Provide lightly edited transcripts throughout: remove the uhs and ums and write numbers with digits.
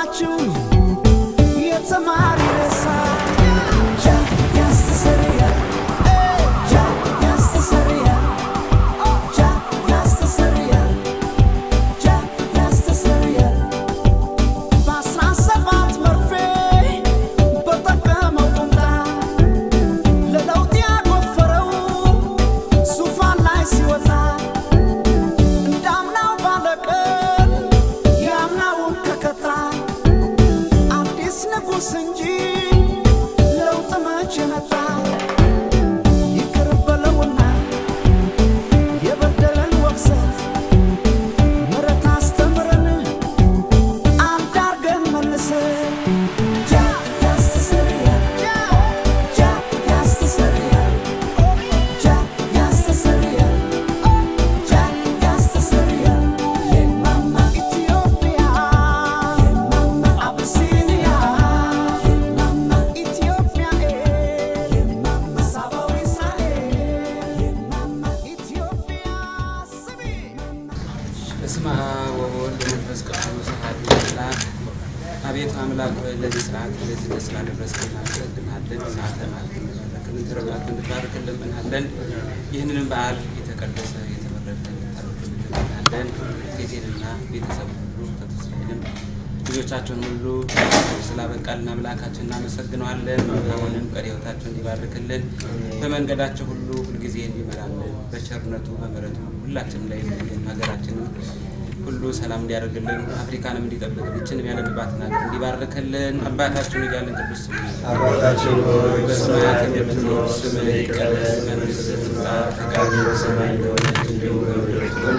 ናችሁ የተማሪ ረሳ ያስተሰርያ አቤት አምላክ ለዚህ ስርዓት ለዚህ ለስላለ በስከና ተደናለን ሳተናል ከንተረጋት እንድታርክልን እንሃለን ይህንን በዓል የተቀደሰ የተመረጠ ታርክልን ጌቴንና ቤተሰብ ሁሉ ተተስፋይልን ልጆቻቸውን ሁሉ ስላበቃልና አምላካችንን እናመሰግናለን አሁንም ቀሪዎታቸውን እንዲባርክልን በመንገዳቸው ሁሉ ሁልጊዜ እንዲመራልን በቸርነቱ በመረቱ ሁላችንም ላይ ሀገራችንን ሁሉ ሰላም እንዲያደርግልን አፍሪካንም እንዲጠብቅ ልጅንም ያለንባትና እንዲባርክልን አባታችን ይያልን ቅዱስ አባታችን ሆይ በሰማያት የምትኖር ስምህ ይቀደስ መንግስትህ ትምጣ ፈቃድህ በሰማይ እንደሆነች እንዲሁ በምድር ትሁን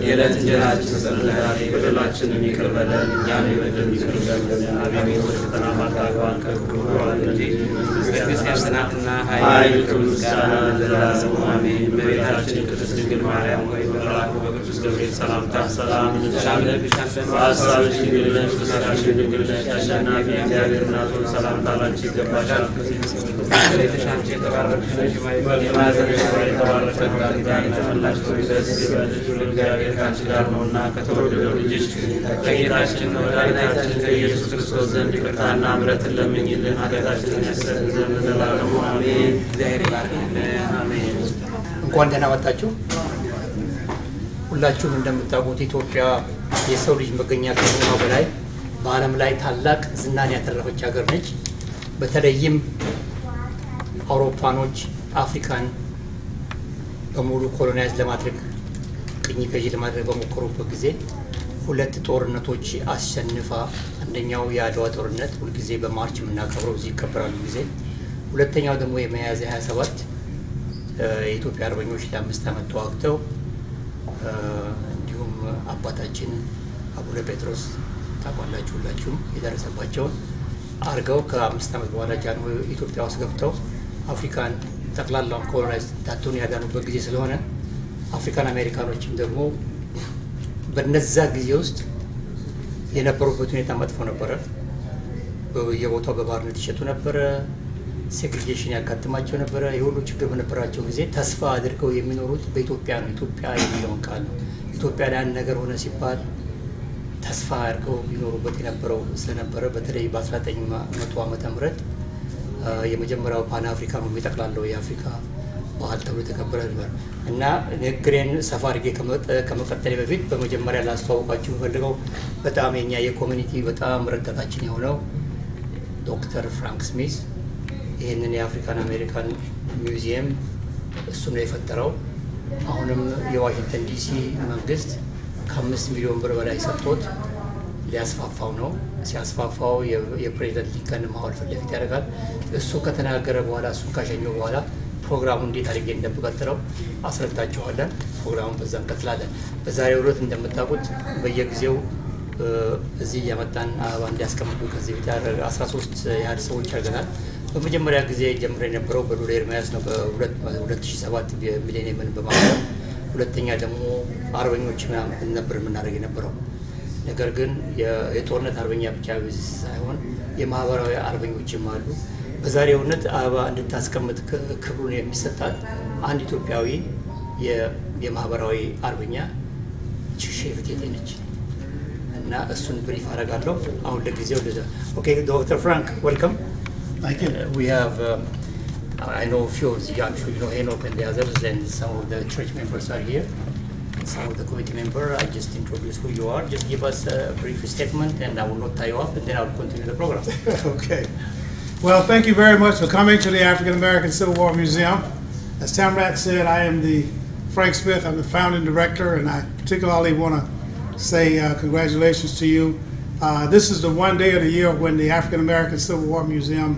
የዕለት እንጀራችንን ስጠን ዛሬ በደላችንን ይቅር በለን እኛም የበደሉንን ይቅር እንደምንል አቤቱ ወደ ፈተና አታግባን ከክፉ አድነን እንጂ መንግሥት ያንተ ናትና ኃይል ክብር ምስጋና ለዘላለሙ አሜን እመቤታችን ቅድስት ድንግል ማርያም ሆይ በመልአኩ በቅዱስ ገብርኤል ሰላምታ ሰላም እንልሻለን በሐሳብሽ ድንግል ነሽ በሥጋሽም ድንግል ነሽ አሸናፊ እግዚአብሔር እናት ሆይ ሰላምታ ላንቺ ይገባሻል የተሻንቺ የተባረክሽ ነሽ የማኅፀንሽ ፍሬ የተባረከ ነው ጸጋን የተመላሽ ሆይ ደስ ይበልሽ እግዚአብሔር ካንቺ ጋር ነውና ከተወደደው ልጅሽ ከጌታችን ከመድኃኒታችን ከኢየሱስ ክርስቶስ ዘንድ ይቅርታና ምሕረትን ለምኝልን ኃጢአታችንን ያስተሰርይ ዘንድ ለዘላለሙ አሜን እግዚአብሔር ይባርክልን አሜን እንኳን ደህና መጣችሁ ሁላችሁም እንደምታውቁት ኢትዮጵያ የሰው ልጅ መገኛ ከመሆኗ በላይ በዓለም ላይ ታላቅ ዝናን ያተረፈች ሀገር ነች በተለይም አውሮፓኖች አፍሪካን በሙሉ ኮሎናይዝ ለማድረግ ቅኝ ገዢ ለማድረግ በመኮሩበት ጊዜ ሁለት ጦርነቶች አሸንፋ አንደኛው የአድዋ ጦርነት ሁሉ ጊዜ በማርች ምናከብረው እዚህ ይከበራል ጊዜ ሁለተኛው ደግሞ የሚያዝያ 27 የኢትዮጵያ አርበኞች ለ5 ዓመት ተዋግተው እንዲሁም አባታችን አቡነ ጴጥሮስ ታቋላችሁ ሁላችሁም የደረሰባቸው አርገው ከ5 ዓመት በኋላ ጃንሆይ ኢትዮጵያ ውስጥ ገብተው አፍሪካን ጠቅላላውን ኮሎናይዝ ታቱን ያዳኑበት ጊዜ ስለሆነ አፍሪካን አሜሪካኖችም ደግሞ በነዛ ጊዜ ውስጥ የነበሩበት ሁኔታ መጥፎ ነበር በየቦታው በባርነት ይሸጡ ነበር ሴግሪጌሽን ያጋጥማቸው ነበር የሁሉ ችግር በነበራቸው ጊዜ ተስፋ አድርገው የሚኖሩት በኢትዮጵያ ነው ኢትዮጵያ የሚለውን ቃል ነው ኢትዮጵያ ላይ ነገር ሆነ ሲባል ተስፋ አድርገው ይኖሩበት የነበረው ስለነበረ በተለይ በ1900 ዓመተ ምህረት የመጀመሪያው ፓን አፍሪካን የሚጠቅላለው የአፍሪካ ባህል ተብሎ ተከበረ ነበር እና ንግሬን ሰፋርጌ ከመቀጠል በፊት በመጀመሪያ ላስተዋውቃችሁ ፈልገው በጣም የኛ የኮሚኒቲ በጣም ረዳታችን የሆነው ዶክተር ፍራንክ ስሚዝ ይሄንን የአፍሪካን አሜሪካን ሚውዚየም እሱ ነው የፈጠረው አሁንም የዋሽንግተን ዲሲ መንግስት ከ5 ሚሊዮን ብር በላይ ሰጥቶት ሊያስፋፋው ነው ሲያስፋፋው የፕሬዝዳንት ሊንከን ማዋል ፍለፊት ያደርጋል እሱ ከተናገረ በኋላ እሱ ካሸኘው በኋላ ፕሮግራሙ እንዴት አድርጌ እንደምቀጥለው አስረዳችኋለን ፕሮግራሙን በዛም ቀጥላለን በዛሬው ዕለት እንደምታውቁት በየጊዜው እዚህ ያመጣን አበባ እንዲያስቀምጡ ከዚህ ቢታ 13 ያህል ሰዎች አድርገናል በመጀመሪያ ጊዜ ጀምሮ የነበረው በዶሎ ኤርሚያስ ነው በ2007 ሚሊኒየምን በማድረግ ሁለተኛ ደግሞ አርበኞች ምናምን ነበር የምናደርግ የነበረው ነገር ግን የጦርነት አርበኛ ብቻ ሳይሆን የማህበራዊ አርበኞችም አሉ በዛሬው ዕለት አበባ እንድታስቀምጥ ክብሩን የሚሰጣት አንድ ኢትዮጵያዊ የማህበራዊ አርበኛ ቼሼ ፍቴቴ ነች እና እና እሱን ብሪፍ አደርጋለሁ አሁን ለጊዜው Okay, Dr. Frank, welcome. Thank you. We have I know a few of the, I'm sure you know Enoch and the others, and some of the church members are here. Some of the committee members, I just introduce who you are. Just give us a brief statement and I will not tie you up and then I'll continue the program. Okay. Well, thank you very much for coming to the African American Civil War Museum. As Tamrat said, I am Frank Smith. I'm the founding director, and I particularly want to say congratulations to you. This is the one day of the year when the African American Civil War Museum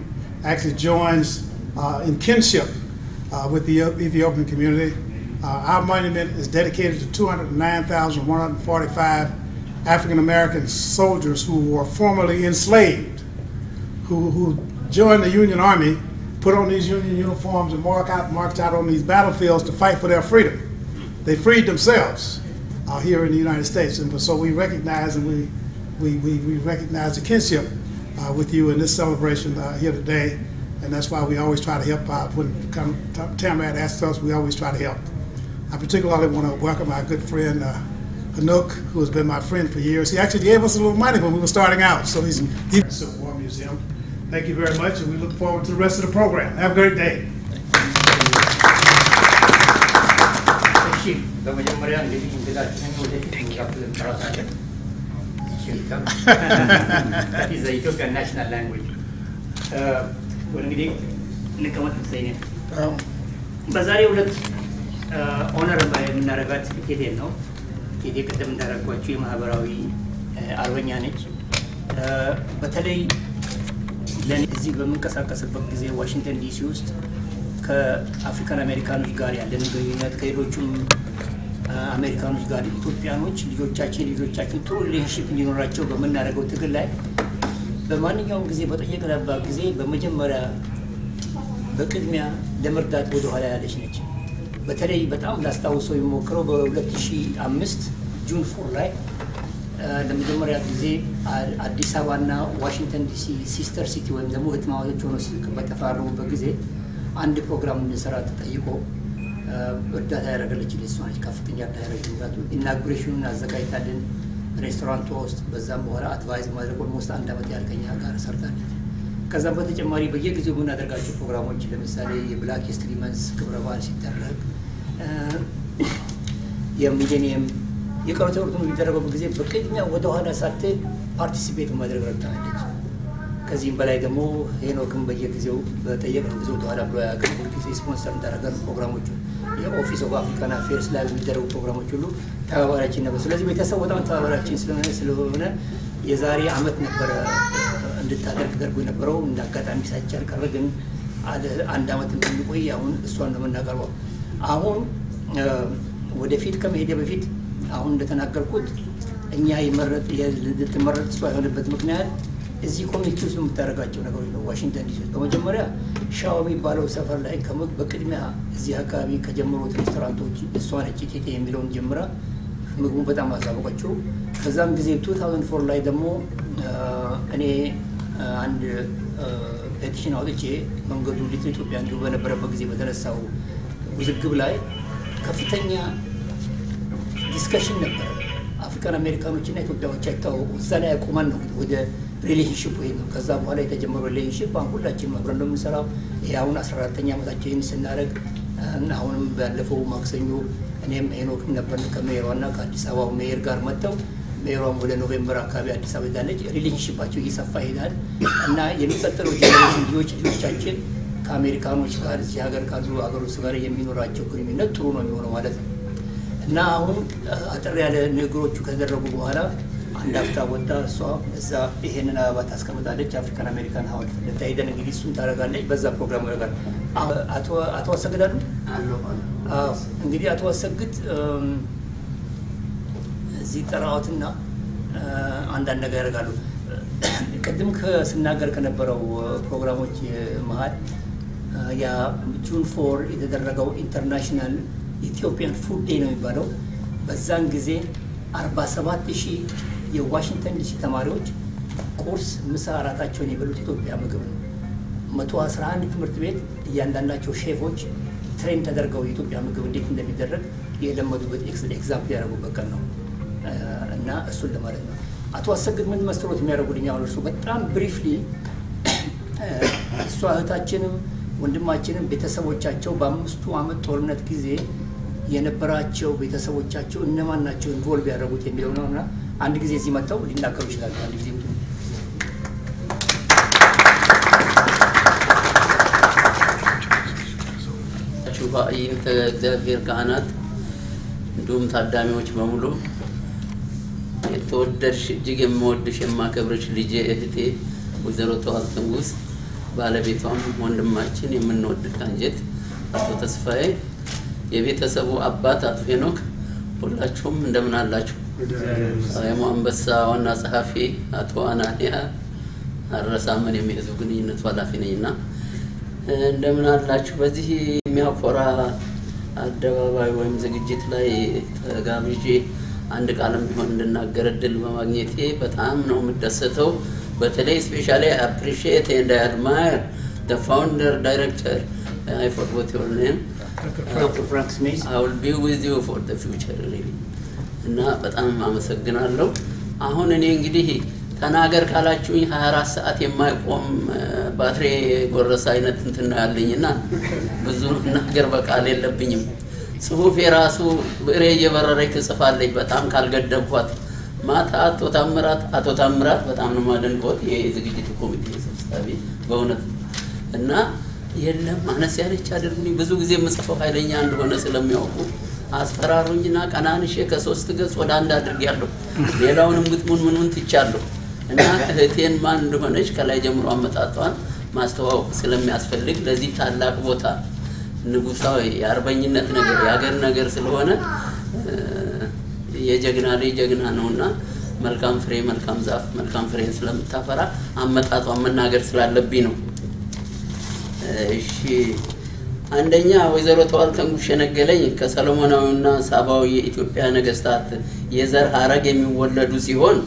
actually joins in kinship with the Ethiopian community. Our monument is dedicated to 209,145 African American soldiers who were formerly enslaved, who joined the Union Army, put on these Union uniforms and marched out on these battlefields to fight for their freedom. They freed themselves here in the United States, and so we recognize and we recognize the kinship with you in this celebration here today, and that's why we always try to help out. When Tamrat asks us, we always try to help. I particularly want to welcome our good friend Enoch, who has been my friend for years. He actually gave us a little money when we were starting out, so he's in the Civil War Museum. Thank you very much, and we look forward to the rest of the program. Have a great day. That is the Ethiopian national language. በዛሬው ዕለት ኦነር የምናደርጋት ቴቴን ነው። ቴቴ ቅድም እንዳደረጓቸው የማህበራዊ አርበኛ ነች። በተለይ ለዚህ በምንቀሳቀስበት ጊዜ ዋሽንግተን ዲሲ ውስጥ ከአፍሪካን አሜሪካኖች ጋር ያለን ግንኙነት ከሌሎቹም አሜሪካኖች ጋር ኢትዮጵያኖች ልጆቻችን ጥሩ ሪሌሽንሺፕ እንዲኖራቸው በመናደርገው ትግል ላይ በማንኛውም ጊዜ በጠየቅንባት ጊዜ በመጀመሪያ በቅድሚያ ለመርዳት ወደ ኋላ ያለች ነች። በተለይ በጣም ላስታውሰው የሚሞክረው በ2005 ጁን 4 ላይ ለመጀመሪያ ጊዜ አዲስ አበባና ዋሽንግተን ዲሲ ሲስተር ሲቲ ወይም ደግሞ ህትማዎች ሆነው በተፈራረሙበት ጊዜ አንድ ፕሮግራም እንሰራ ተጠይቆ እርዳታ ያደረገችልን እሷ ነች። ከፍተኛ እርዳታ ያደረገችልን ኢናጉሬሽኑን አዘጋጅታልን ሬስቶራንት ውስጥ በዛም በኋላ አድቫይዝ ማድረግ ኦልሞስት አንድ አመት ያህል ከኛ ጋር ሰርታለች። ከዛም በተጨማሪ በየጊዜው የምናደርጋቸው ፕሮግራሞች ለምሳሌ የብላክ ሂስትሪ መንዝ ክብረ በዓል ሲደረግ የሚሊኒየም የቀሩት ወርቱን የሚደረገው ጊዜ በቅድሚያ ወደ ኋላ ሳትል ፓርቲሲፔት ማድረግ ረድታለች። ከዚህም በላይ ደግሞ ሄኖክም በየጊዜው በጠየቅነው ጊዜ ወደ ኋላ ብሎ ያገኙ ጊዜ ስፖንሰር እንዳደረገን ፕሮግራሞቹ የኦፊስ ኦፍ አፍሪካን አፌርስ ላይ የሚደረጉ ፕሮግራሞች ሁሉ ተባባሪያችን ነበር። ስለዚህ ቤተሰብ በጣም ተባባሪያችን ስለሆነ የዛሬ አመት ነበረ እንድታደርግ ደርጎ የነበረው እንዳጋጣሚ ሳይቻል ቀረ። ግን አንድ አመት እንደሚቆይ አሁን እሷን ነው የምናቀርበው። አሁን ወደፊት ከመሄድ በፊት አሁን እንደተናገርኩት እኛ ልትመረጥ እሷ የሆነበት ምክንያት እዚህ ኮሚኒቲ ውስጥ የምታደርጋቸው ነገሮች ነው። ዋሽንግተን ዲሲ ውስጥ በመጀመሪያ ሻው የሚባለው ሰፈር ላይ በቅድሚያ እዚህ አካባቢ ከጀመሩት ሬስቶራንቶች እሷ ነች ቴቴ የሚለውን ጀምራ ምግቡን በጣም አሳወቀችው። በዛም ጊዜ 2004 ላይ ደግሞ እኔ አንድ ፔቲሽን አውጥቼ መንገዱ ለኢትዮጵያ እንዲሁ በነበረበት ጊዜ በተነሳው ውዝግብ ላይ ከፍተኛ ዲስከሽን ነበር። አፍሪካን አሜሪካኖችና ኢትዮጵያዎች አይታወቁ እዛ ላይ አቁመን ነው ወደ ሪሌሽንሺፕ ወይ ነው። ከዛ በኋላ የተጀመረው ሪሌሽንሺፕ አሁን ሁላችንም አብረን ነው የምንሰራው። ይሄውን 14ኛ ዓመታችንን ስናደርግ አሁንም ባለፈው ማክሰኞ እኔም ሄኖክም ነበር ከሜየሯና ከአዲስ አበባው ሜየር ጋር መጥተው ሜየሯም ወደ ኖቬምበር አካባቢ አዲስ አበባ ሄዳለች። ሪሌሽንሺፓቸው እየሰፋ ይሄዳል እና የሚቀጥለው ጄኔሬሽን ልጆቻችን ከአሜሪካኖች ጋር እዚህ ሀገር ካሉ ሀገሮች ጋር የሚኖራቸው ግንኙነት ጥሩ ነው የሚሆነው ማለት ነው። እና አሁን አጥር ያለ ነገሮቹ ከደረጉ በኋላ አንድ አፍታ ወጣ እሷ እዛ ይሄንን አበባ ታስቀምጣለች። አፍሪካን አሜሪካን ሀውልት ለታይደን እንግዲህ እሱን ታደርጋለች። በዛ ፕሮግራም ያደርጋል። አቶ አሰግዳሉ እንግዲህ አቶ አሰግድ እዚህ ጠራውትና አንዳንድ ነገር ያደርጋሉ። ቅድም ስናገር ከነበረው ፕሮግራሞች መሃል ያ ጁን 4 የተደረገው ኢንተርናሽናል ኢትዮጵያን ፉድ ዴይ ነው የሚባለው። በዛን ጊዜ 47000 የዋሽንግተን ዲሲ ተማሪዎች ቁርስ፣ ምሳ፣ እራታቸውን የበሉት ኢትዮጵያ ምግብ ነው። 111 ትምህርት ቤት እያንዳንዳቸው ሼፎች ትሬን ተደርገው የኢትዮጵያ ምግብ እንዴት እንደሚደረግ የለመዱበት ኤግዛምፕል ያደረጉበት ቀን ነው እና እሱን ለማለት ነው። አቶ አሰግድ ምን መስሎት የሚያደርጉልኝ አሁን እርሱ በጣም ብሪፍሊ እሷ እህታችንም ወንድማችንም ቤተሰቦቻቸው በ5 ዓመት ጦርነት ጊዜ የነበራቸው ቤተሰቦቻቸው እነማን ናቸው ኢንቮልቭ ያደረጉት የሚለው ነውና አንድ ጊዜ እዚህ መጣው ሊናገሩ ይችላል አንድ ጊዜ ባይንተ እግዚአብሔር ካህናት እንዲሁም ታዳሚዎች በሙሉ የተወደድሽ እጅግ የምወድሽ የማከብርሽ ልጄ እህቴ ወይዘሮ ተዋልት ንጉስ ባለቤቷም ወንድማችን የምንወድ ካንጀት አቶ ተስፋዬ የቤተሰቡ አባት አቶ ሄኖክ ሁላችሁም እንደምን አላችሁ? የሞአንበሳ ዋና ጸሐፊ አቶ አናንያ አረሳመን የሚያዙ ግንኙነት ኃላፊ ነኝና እንደምን አላችሁ? በዚህ የሚያኮራ አደባባይ ወይም ዝግጅት ላይ ተጋብዤ አንድ ቃልም ቢሆን እንድናገር እድል በማግኘቴ በጣም ነው የምደሰተው። በተለይ especially I appreciate and I admire the founder director. I forgot your name. Dr. Frank Smith. I will be with you for the future really. እና በጣም አመሰግናለሁ። አሁን እኔ እንግዲህ ተናገር ካላችሁኝ 24 ሰዓት የማይቆም ባትሪ ጎረሳ አይነት እንትን ያለኝና ብዙ ነገር በቃል የለብኝም። ጽሁፍ የራሱ ብሬ እየበረረች ትጽፋለች በጣም ካልገደብኳት ማታ አቶ ታምራት በጣም ነው ማደንቆት የዝግጅት ኮሚቴ ሰብሳቢ በእውነት እና የለም አነስ ያለች አድርጉኝ ብዙ ጊዜ ምጽፈው ኃይለኛ እንደሆነ ስለሚያውቁ አስፈራሩኝና ቀናንሼ ከ3 ገጽ ወደ አንድ አድርጌያለሁ ሌላውንም ግጥሙን ምኑን ትቻለሁ እና እህቴን ማን እንደሆነች ከላይ ጀምሮ አመጣጣዋን ማስተዋወቅ ስለሚያስፈልግ ለዚህ ታላቅ ቦታ ንጉሳዊ የአርበኝነት ነገር ያገር ነገር ስለሆነ የጀግና ላይ ጀግና ነውና መልካም ፍሬ መልካም ዛፍ መልካም ፍሬን ስለምታፈራ አመጣጣዋን መናገር ስላለብኝ ነው። እሺ አንደኛ ወይዘሮ ተዋልት ንጉስ ሸነገለኝ ከሰሎሞናዊና ሳባዊ የኢትዮጵያ ነገስታት የዘር ሐረግ የሚወለዱ ሲሆን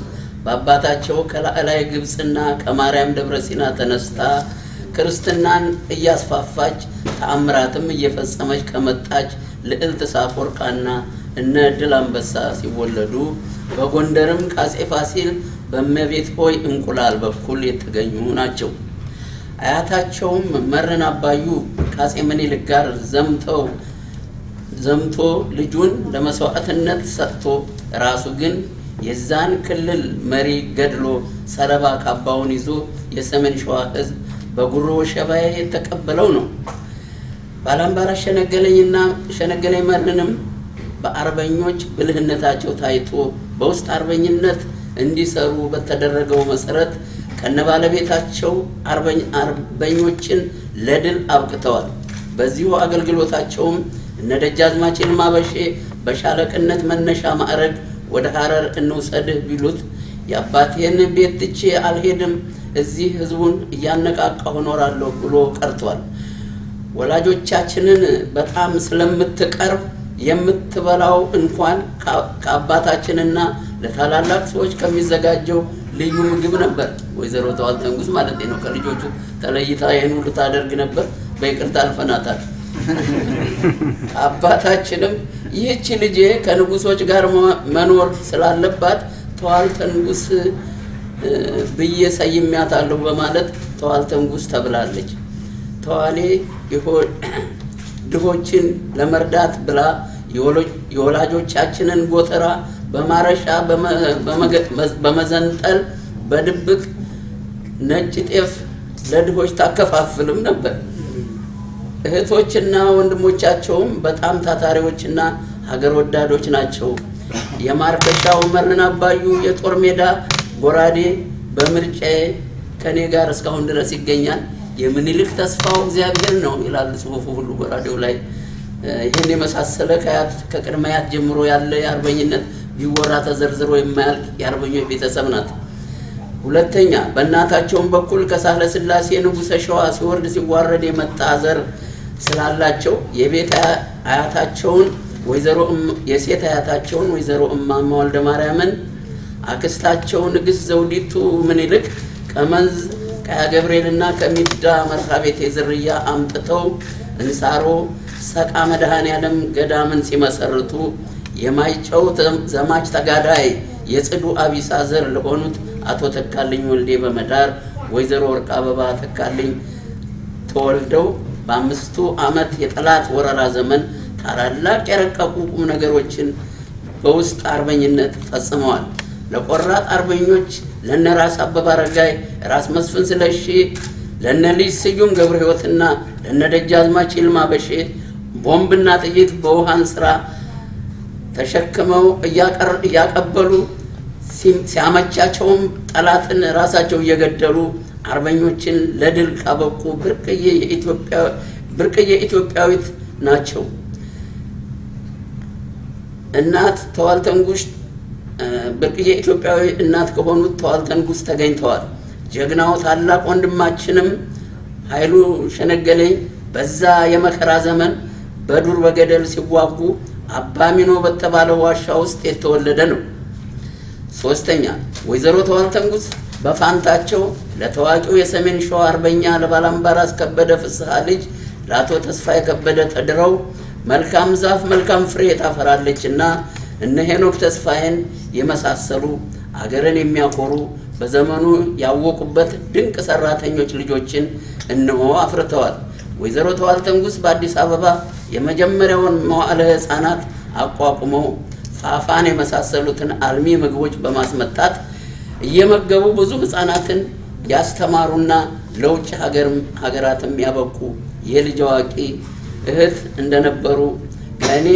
በአባታቸው ከላዕላይ ግብጽና ከማርያም ደብረ ሲና ተነስታ ክርስትናን እያስፋፋች ተአምራትም እየፈጸመች ከመጣች ልዕልት ሳፎርቃና እነ ድል አንበሳ ሲወለዱ በጎንደርም ቃጼ ፋሲል በመቤት ሆይ እንቁላል በኩል የተገኙ ናቸው። አያታቸውም መረን አባዩ ቃጼ ምኒልክ ጋር ዘምቶ ልጁን ለመስዋዕትነት ሰጥቶ ራሱ ግን የዛን ክልል መሪ ገድሎ ሰለባ ካባውን ይዞ የሰሜን ሸዋ ህዝብ በጉሮ ሸባዬ የተቀበለው ነው። ባላምባራ ሸነገለኝ መርንም በአርበኞች ብልህነታቸው ታይቶ በውስጥ አርበኝነት እንዲሰሩ በተደረገው መሰረት ከነባለቤታቸው አርበኞችን ለድል አብቅተዋል። በዚሁ አገልግሎታቸውም እነ ደጃዝማች ይልማ በሼ በሻለቅነት መነሻ ማዕረግ ወደ ሐረር እንውሰድህ ቢሉት የአባቴን ቤት ትቼ አልሄድም እዚህ ህዝቡን እያነቃቃሁ እኖራለሁ ብሎ ቀርቷል። ወላጆቻችንን በጣም ስለምትቀርብ የምትበላው እንኳን ከአባታችንና ለታላላቅ ሰዎች ከሚዘጋጀው ልዩ ምግብ ነበር። ወይዘሮ ተዋልት ንጉስ ማለት ነው ከልጆቹ ተለይታ ይሄን ሁሉ ታደርግ ነበር በይቅርታ አልፈናታል። አባታችንም ይህች ልጄ ከንጉሶች ጋር መኖር ስላለባት ተዋልት ንጉስ ብዬ ሰይሜያታለሁ በማለት ተዋልት ንጉስ ተብላለች። ተዋሌ ድሆችን ለመርዳት ብላ የወላጆቻችንን ጎተራ በማረሻ በመዘንጠል በድብቅ ነጭ ጤፍ ለድሆች ታከፋፍልም ነበር። እህቶችና ወንድሞቻቸውም በጣም ታታሪዎችና ሀገር ወዳዶች ናቸው። የማርከሻው መረን አባዩ የጦር ሜዳ ጎራዴ በምርጫዬ ከኔ ጋር እስካሁን ድረስ ይገኛል። የምኒልክ ተስፋው እግዚአብሔር ነው ይላል ጽሁፉ ሁሉ ጎራዴው ላይ። ይሄን የመሳሰለ ከቅድመያት ጀምሮ ያለ የአርበኝነት ቢወራ ተዘርዝሮ የማያልቅ የአርበኞች ቤተሰብ ናት። ሁለተኛ በእናታቸውም በኩል ከሳህለ ስላሴ ንጉሰ ሸዋ ሲወርድ ሲዋረድ የመጣ ዘር ስላላቸው የቤት አያታቸውን የሴት አያታቸውን ወይዘሮ እማማ ወልደ ማርያምን አክስታቸው ንግስት ዘውዲቱ ምኒልክ ከመንዝ ከገብርኤልና ከሚዳ መርሃቤት የዝርያ አምጥተው እንሳሮ ሰቃ መድኃኔዓለም ገዳምን ሲመሰርቱ የማይጨው ዘማች ተጋዳይ የጽዱ አቢሳ ዘር ለሆኑት አቶ ተካልኝ ወልዴ በመዳር ወይዘሮ ወርቅ አበባ ተካልኝ ተወልደው በአምስቱ ዓመት የጠላት ወረራ ዘመን ታላላቅ የረቀቁ ቁም ነገሮችን በውስጥ አርበኝነት ፈጽመዋል። ለቆራጥ አርበኞች ለነራስ አበባ አረጋይ፣ ራስ መስፍን ስለሺ፣ ለነልጅ ስዩም ገብረ ሕይወትና ለነደጃዝማች ይልማ በሼ ቦምብና ጥይት በውሃን ስራ ተሸክመው እያቀበሉ ሲያመቻቸውም ጠላትን ራሳቸው እየገደሉ አርበኞችን ለድል ካበቁ ብርቅዬ ኢትዮጵያዊት ናቸው። እናት ተዋልተንጉሽ ብርቅዬ ኢትዮጵያዊ እናት ከሆኑት ተዋልተንጉስ ተገኝተዋል። ጀግናው ታላቅ ወንድማችንም ኃይሉ ሸነገለኝ በዛ የመከራ ዘመን በዱር በገደል ሲዋጉ አባሚኖ በተባለው ዋሻ ውስጥ የተወለደ ነው። ሶስተኛ ወይዘሮ ተዋልተንጉስ በፋንታቸው ለተዋቂው የሰሜን ሸዋ አርበኛ ለባላምባራስ ከበደ ፍስሐ ልጅ ለአቶ ተስፋዬ ከበደ ተድረው መልካም ዛፍ መልካም ፍሬ ታፈራለችና እነ ሄኖክ ተስፋዬን የመሳሰሉ አገርን የሚያኮሩ በዘመኑ ያወቁበት ድንቅ ሰራተኞች ልጆችን እነሆ አፍርተዋል። ወይዘሮ ተዋልተንጉስ በአዲስ አበባ የመጀመሪያውን መዋዕለ ሕፃናት አቋቁመው ፋፋን የመሳሰሉትን አልሚ ምግቦች በማስመጣት እየመገቡ ብዙ ሕፃናትን ያስተማሩና ለውጭ ሀገራትም ያበቁ የልጅ አዋቂ እህት እንደነበሩ ከኔ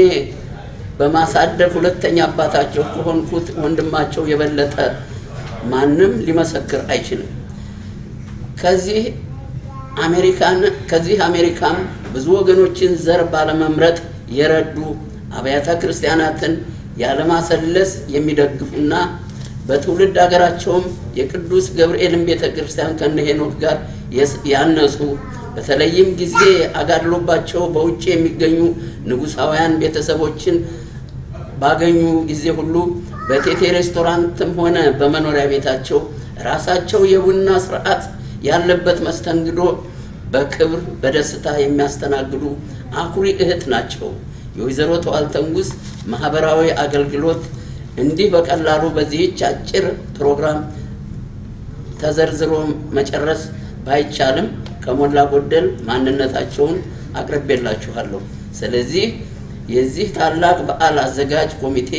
በማሳደግ ሁለተኛ አባታቸው ከሆንኩት ወንድማቸው የበለጠ ማንም ሊመሰክር አይችልም። ከዚህ አሜሪካም ብዙ ወገኖችን ዘር ባለመምረጥ የረዱ አብያተ ክርስቲያናትን ያለማሰለስ የሚደግፉና በትውልድ ሀገራቸውም የቅዱስ ገብርኤልን ቤተክርስቲያን ከነሄኖክ ጋር ያነጹ በተለይም ጊዜ አጋድሎባቸው በውጭ የሚገኙ ንጉሳውያን ቤተሰቦችን ባገኙ ጊዜ ሁሉ በቴቴ ሬስቶራንትም ሆነ በመኖሪያ ቤታቸው ራሳቸው የቡና ስርዓት ያለበት መስተንግዶ በክብር በደስታ የሚያስተናግዱ አኩሪ እህት ናቸው። የወይዘሮ ተዋልተንጉስ ማህበራዊ አገልግሎት እንዲህ በቀላሉ በዚህች አጭር ፕሮግራም ተዘርዝሮ መጨረስ ባይቻልም ከሞላ ጎደል ማንነታቸውን አቅርቤላችኋለሁ። ስለዚህ የዚህ ታላቅ በዓል አዘጋጅ ኮሚቴ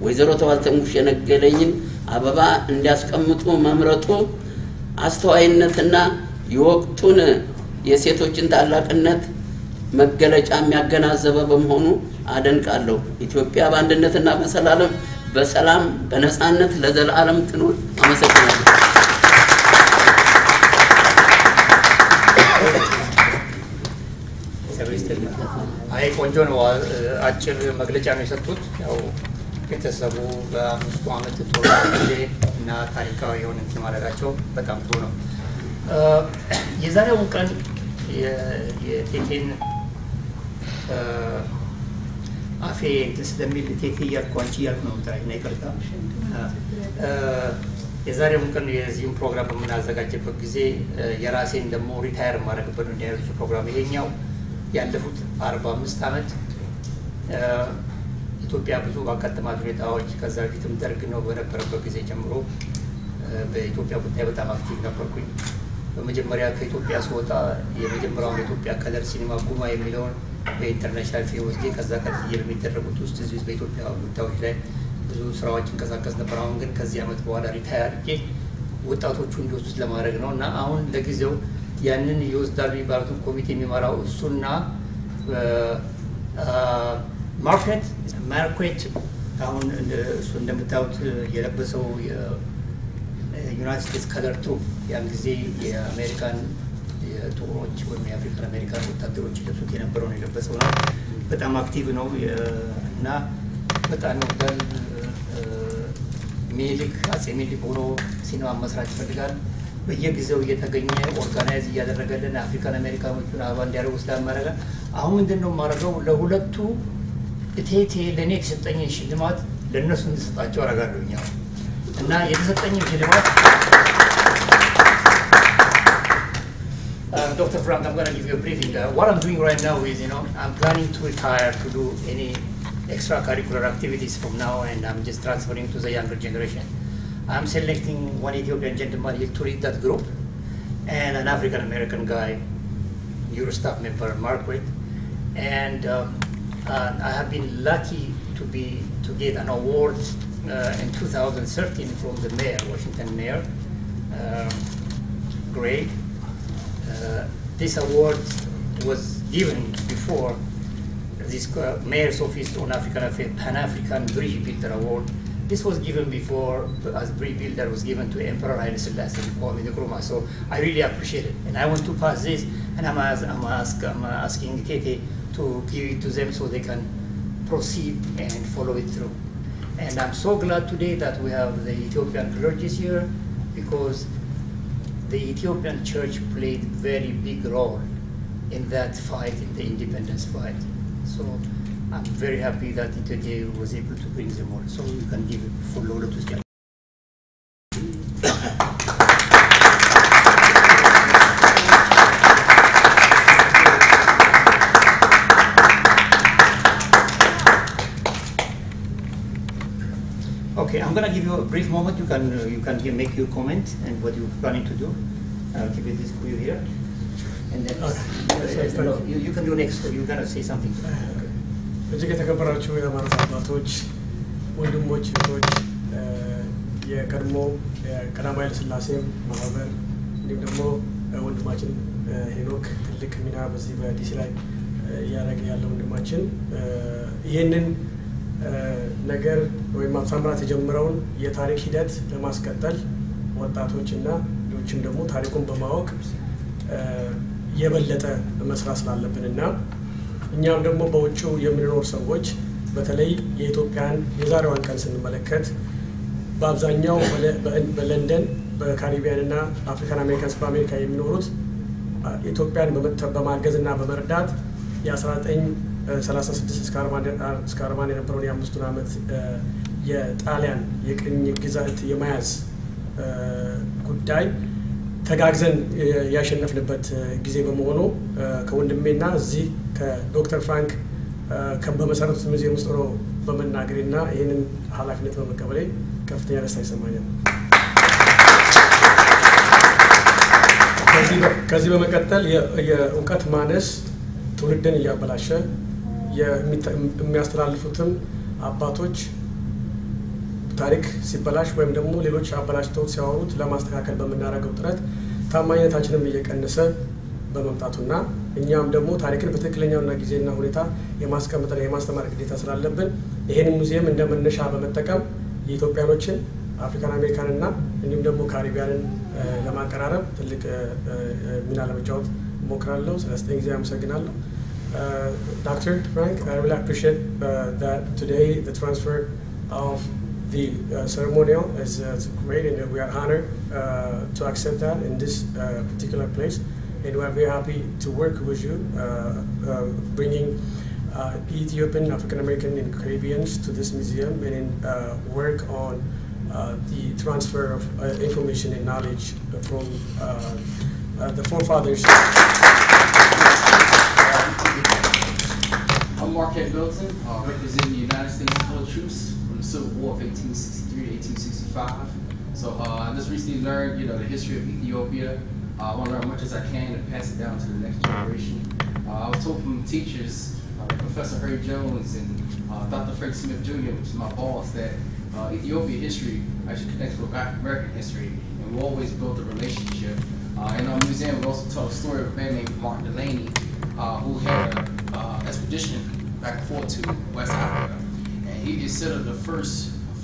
ወይዘሮ ተዋልተንጉስ ሸነገለኝን አበባ እንዲያስቀምጡ መምረጡ አስተዋይነትና የወቅቱን የሴቶችን ታላቅነት መገለጫ የሚያገናዘበ በመሆኑ አደንቃለሁ። ኢትዮጵያ በአንድነትና በሰላም በነጻነት ለዘላለም ትኑር። አመሰግናለሁ። አይ ቆንጆ ነው። አጭር መግለጫ ነው የሰጡት። ያው ቤተሰቡ በአምስቱ ዓመት ጊዜ እና ታሪካዊ የሆነ እንትን ማድረጋቸው በጣም ጥሩ ነው። የዛሬው ቀን የቴቴን አፌ ስለሚል ቴቴ እያልኩ አንቺ እያልኩ ነው የምጠራኝ እና ይቅርታ። የዛሬውን ቀን የዚህም ፕሮግራም በምናዘጋጅበት ጊዜ የራሴን ደግሞ ሪታየር ማድረግበት ነው እንዲህ አይነቱ ፕሮግራም። ይሄኛው ያለፉት 45 ዓመት ኢትዮጵያ ብዙ ባጋጠማት ሁኔታዎች ከዛ በፊትም ደርግ ነው በነበረበት ጊዜ ጀምሮ በኢትዮጵያ ጉዳይ በጣም አክቲቭ ነበርኩኝ። በመጀመሪያ ከኢትዮጵያ ስወጣ የመጀመሪያውን የኢትዮጵያ ከለር ሲኒማ ጉማ የሚለውን በኢንተርናሽናል ፊልም ወስጄ ከዛ ቀጥዬ በሚደረጉት ውስጥ እዚህ በኢትዮጵያ ጉዳዮች ላይ ብዙ ስራዎች እንቀሳቀስ ነበር። አሁን ግን ከዚህ ዓመት በኋላ ሪታየር አድርጌ ወጣቶቹ እንዲወስዱት ለማድረግ ነው እና አሁን ለጊዜው ያንን ይወስዳሉ የሚባሉትን ኮሚቴ የሚመራው እሱና ማርኬት አሁን እሱ እንደምታዩት የለበሰው የዩናይትድ ስቴትስ ከለር ትሩፕ ያን ጊዜ የአሜሪካን የጥቁሮች ወይም የአፍሪካን አሜሪካን ወታደሮች ለብሱት የነበረውን የለበሰው ነው። በጣም አክቲቭ ነው እና በጣም ወዳል ሚኒሊክ አጼ ሚኒሊክ ሆኖ ሲኒማ መስራት ይፈልጋል። በየጊዜው እየተገኘ ኦርጋናይዝ እያደረገልን አፍሪካን አሜሪካኖቹን አበባ እንዲያደርጉ ስለማደረገ አሁን ምንድነው የማደርገው ለሁለቱ እቴቴ ለእኔ የተሰጠኝን ሽልማት ለእነሱ እንድሰጣቸው አደርጋለሁኝ እና የተሰጠኝን ሽልማት Dr. Frank, I'm going to give you a briefing. What I'm doing right now is, I'm planning to retire to do any extracurricular activities from now, and I'm just transferring to the younger generation. I'm selecting one Ethiopian gentleman here to lead that group, and an African American guy, Eurostaff member Marquette, and I have been lucky to get an award in 2013 from the mayor, Washington Mayor Gray. This award was given before this Mayor's Office on African Affairs, Pan-African Bridge Builder Award. This was given before, as bridge builder was given to Emperor Haile Selassie in Kwame Nkrumah. So I really appreciate it, and I want to pass this, and I'm asking Keke to give it to them so they can proceed and follow it through. And I'm so glad today that we have the Ethiopian clergy here, because the Ethiopian church played very big role in that fight, in the independence fight. So I'm very happy that today was able to bring them all. So you can give a full order to Scott. Okay, I'm gonna give you a brief moment. You can make your comment and what you're planning to do. I'll give it this for you here, and then you can do next. You're gonna say something. እጅግ የተከበራችሁ የሃይማኖት አባቶች፣ ወንድሞች፣ እህቶች፣ የቀድሞ የቀዳማዊ ኃይለ ሥላሴ ማህበር እንዲሁም ደግሞ ወንድማችን ሄኖክ ትልቅ ሚና በዚህ በዲሲ ላይ እያደረገ ያለው ወንድማችን ይሄንን ነገር ወይም ማሳምራት የጀመረውን የታሪክ ሂደት ለማስቀጠል ወጣቶችና ሌሎችም ደግሞ ታሪኩን በማወቅ የበለጠ መስራት ስላለብንና እኛም ደግሞ በውጭው የምንኖር ሰዎች በተለይ የኢትዮጵያን የዛሬዋን ቀን ስንመለከት በአብዛኛው በለንደን በካሪቢያንና አፍሪካን አሜሪካንስ በአሜሪካ የሚኖሩት ኢትዮጵያን በማገዝና በመርዳት የ1936 እስከ 40 የነበረውን የ5 ዓመት የጣሊያን የቅኝ ግዛት የመያዝ ጉዳይ ተጋግዘን ያሸነፍንበት ጊዜ በመሆኑ ከወንድሜና እዚህ ከዶክተር ፍራንክ በመሰረቱት ሙዚየም ውስጥ ነው በመናገርና ይሄንን ኃላፊነት በመቀበሌ ከፍተኛ ደስታ ይሰማኛል። ከዚህ በመቀጠል የእውቀት ማነስ ትውልድን እያበላሸ የሚያስተላልፉትም አባቶች ታሪክ ሲበላሽ ወይም ደግሞ ሌሎች አበላሽተው ሲያወሩት ለማስተካከል በመናረገው ጥረት ታማኝነታችንም እየቀነሰ በመምጣቱና እኛም ደግሞ ታሪክን በትክክለኛውና ጊዜና ሁኔታ የማስቀመጥና የማስተማር ግዴታ ስላለብን ይሄንን ሙዚየም እንደመነሻ በመጠቀም የኢትዮጵያኖችን አፍሪካን አሜሪካንና እንዲሁም ደግሞ ካሪቢያንን ለማቀራረብ ትልቅ ሚና ለመጫወት ሞክራለሁ። ስለዚህ ጊዜ አመሰግናለሁ። Dr. Frank, I really appreciate that today the transfer of the ceremonial is great, and we are honored to accept that in this particular place, and we are very happy to work with you, bringing Ethiopian, African American, and Caribbeans to this museum, and work on the transfer of information and knowledge from the forefathers. I'm Marquette Milton, representing the United States Colored Troops from the Civil War of 1863 to 1865. So I just recently learned, the history of Ethiopia. I want to learn as much as I can and pass it down to the next generation. I was told from teachers, like Professor Harry Jones and Dr. Frank Smith Jr., which is my boss, that Ethiopia history actually connects with American history, and we always built a relationship. In our museum, we also tell a story of a man named Martin Delaney, who had an expedition back and forth to West Africa, and he is considered the first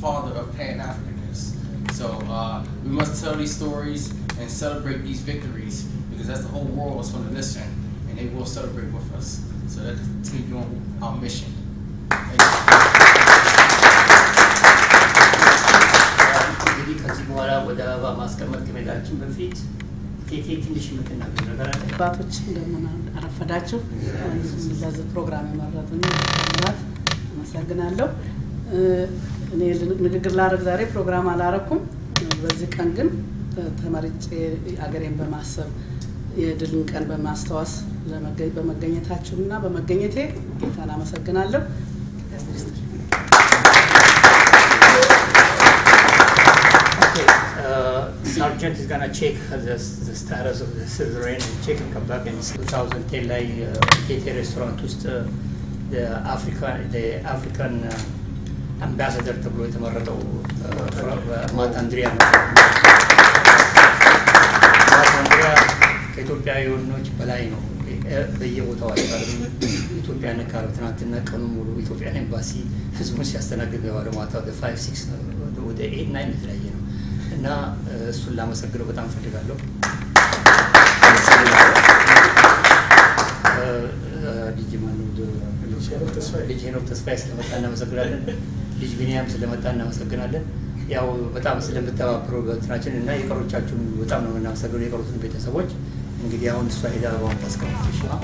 father of Pan-Africanness. So we must tell these stories and celebrate these victories, because that's the whole world is going to listen, and they will celebrate with us. So let's continue on our mission. እንግዲህ ከዚህ በኋላ ወደ አበባ ማስቀመጥ ከመሄዳችን በፊት ኬኬ ትንሽ የምትናገር ነገር አለ። አባቶች እንደምን አረፈዳችሁ። ለዚህ ፕሮግራም የመረጡኝ ምራት አመሰግናለሁ። እኔ ንግግር ላደርግ ዛሬ ፕሮግራም አላረኩም። በዚህ ቀን ግን ተመርጬ አገሬን በማሰብ የድልን ቀን በማስተዋስ በመገኘታችሁና በመገኘቴ ጌታን አመሰግናለሁ። Sergeant is gonna check the status of the suzerain and check and come back in 2010 ላይ ኢቴ ሬስቶራንት ውስጥ the African ambassador ተብሎ የተመረጠው ማታንድሪያ ነው። ማታንድሪያ ከኢትዮጵያውያኖች በላይ ነው። በየቦታው አይቀርም። ኢትዮጵያ ነካር ትናንትና ቀኑ ሙሉ ኢትዮጵያን ኤምባሲ ህዝቡን ሲያስተናግድ የዋለው ማታ ወደ 5 6 ወደ 8 9 የተለያየ ነው እና እሱን ላመሰግነው በጣም ፈልጋለሁ። ልጅ ሄኖክ ተስፋዬ ስለመጣ እናመሰግናለን። ልጅ ቢኒያም ስለመጣ እናመሰግናለን። ያው በጣም ስለምተባበሩ በእንትናችን እና የቀሮቻችሁን በጣም ነው እናመሰግነው። የቀሩትን ቤተሰቦች እንግዲህ አሁን እሷ ሄዳ አበባውን ታስቀምጥሽ ነው።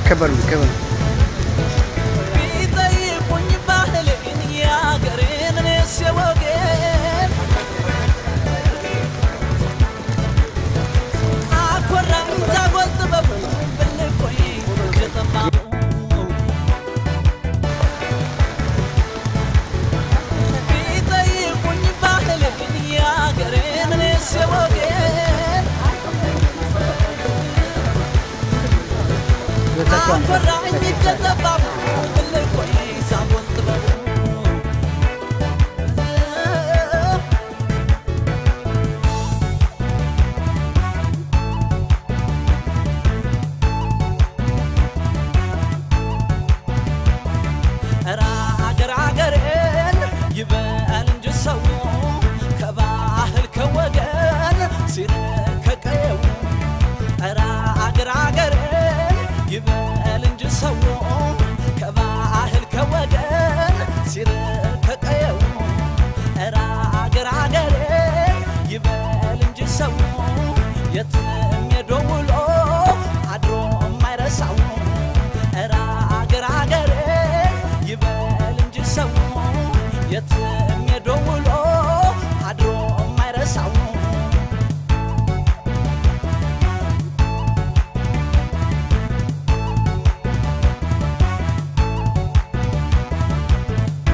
كبر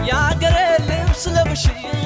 يا قريب لبس لبشي